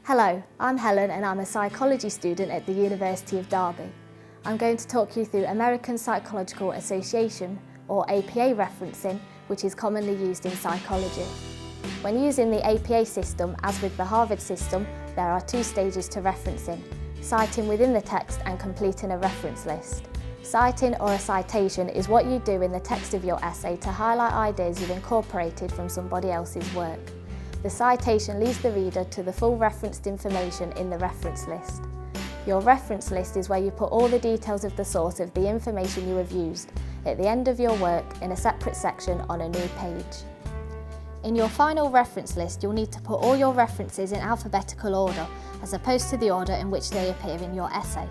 Hello, I'm Helen and I'm a psychology student at the University of Derby. I'm going to talk you through American Psychological Association, or APA referencing, which is commonly used in psychology. When using the APA system, as with the Harvard system, there are two stages to referencing: citing within the text and completing a reference list. Citing, or a citation, is what you do in the text of your essay to highlight ideas you've incorporated from somebody else's work. The citation leads the reader to the full referenced information in the reference list. Your reference list is where you put all the details of the source of the information you have used at the end of your work in a separate section on a new page. In your final reference list, you'll need to put all your references in alphabetical order as opposed to the order in which they appear in your essay.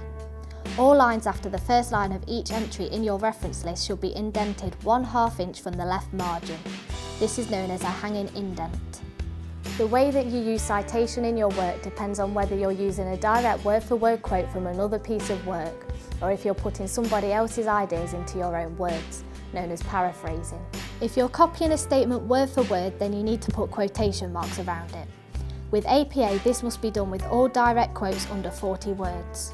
All lines after the first line of each entry in your reference list should be indented 1/2 inch from the left margin. This is known as a hanging indent. The way that you use citation in your work depends on whether you're using a direct word-for-word quote from another piece of work, or if you're putting somebody else's ideas into your own words, known as paraphrasing. If you're copying a statement word for word, then you need to put quotation marks around it. With APA, this must be done with all direct quotes under 40 words.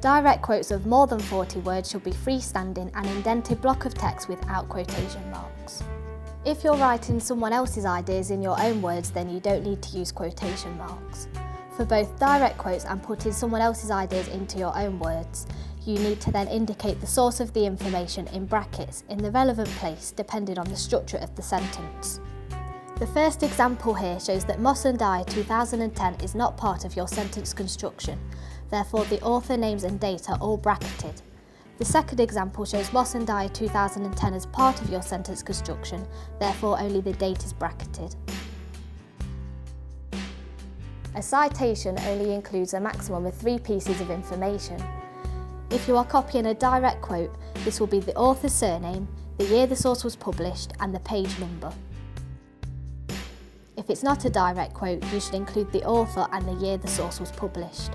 Direct quotes of more than 40 words should be freestanding and indented block of text without quotation marks. If you're writing someone else's ideas in your own words, then you don't need to use quotation marks. For both direct quotes and putting someone else's ideas into your own words, you need to then indicate the source of the information in brackets in the relevant place depending on the structure of the sentence. The first example here shows that Moss and I 2010 is not part of your sentence construction, therefore the author names and date are all bracketed. The second example shows Moss and I 2010 as part of your sentence construction, therefore only the date is bracketed. A citation only includes a maximum of 3 pieces of information. If you are copying a direct quote, this will be the author's surname, the year the source was published, and the page number. If it's not a direct quote, you should include the author and the year the source was published.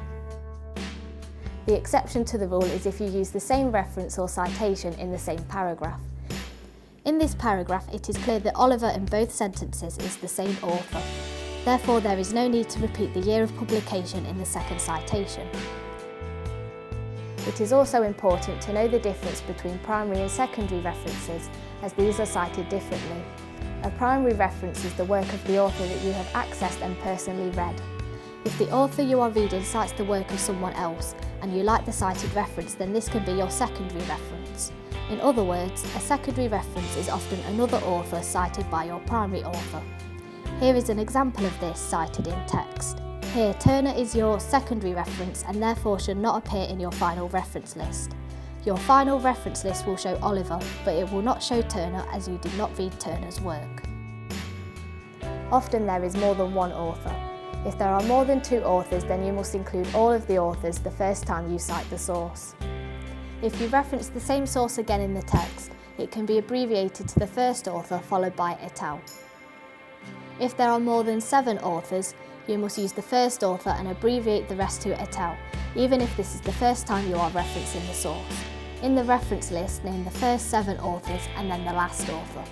The exception to the rule is if you use the same reference or citation in the same paragraph. In this paragraph, it is clear that Oliver in both sentences is the same author. Therefore, there is no need to repeat the year of publication in the second citation. It is also important to know the difference between primary and secondary references, as these are cited differently. A primary reference is the work of the author that you have accessed and personally read. If the author you are reading cites the work of someone else, and you like the cited reference, then this can be your secondary reference. In other words, a secondary reference is often another author cited by your primary author. Here is an example of this cited in text. Here, Turner is your secondary reference and therefore should not appear in your final reference list. Your final reference list will show Oliver, but it will not show Turner as you did not read Turner's work. Often there is more than one author. If there are more than 2 authors, then you must include all of the authors the first time you cite the source. If you reference the same source again in the text, it can be abbreviated to the first author followed by et al. If there are more than 7 authors, you must use the first author and abbreviate the rest to et al, even if this is the first time you are referencing the source. In the reference list, name the first 7 authors and then the last author.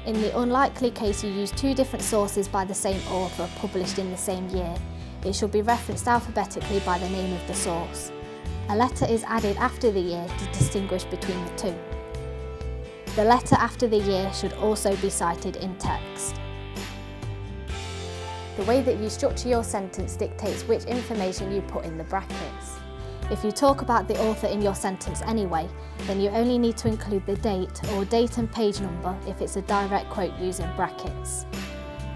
In the unlikely case you use 2 different sources by the same author published in the same year, it should be referenced alphabetically by the name of the source. A letter is added after the year to distinguish between the 2. The letter after the year should also be cited in text. The way that you structure your sentence dictates which information you put in the brackets. If you talk about the author in your sentence anyway, then you only need to include the date or date and page number if it's a direct quote using brackets.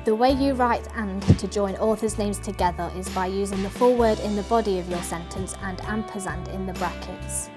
The way you write "and" to join authors' names together is by using the full word in the body of your sentence and ampersand in the brackets.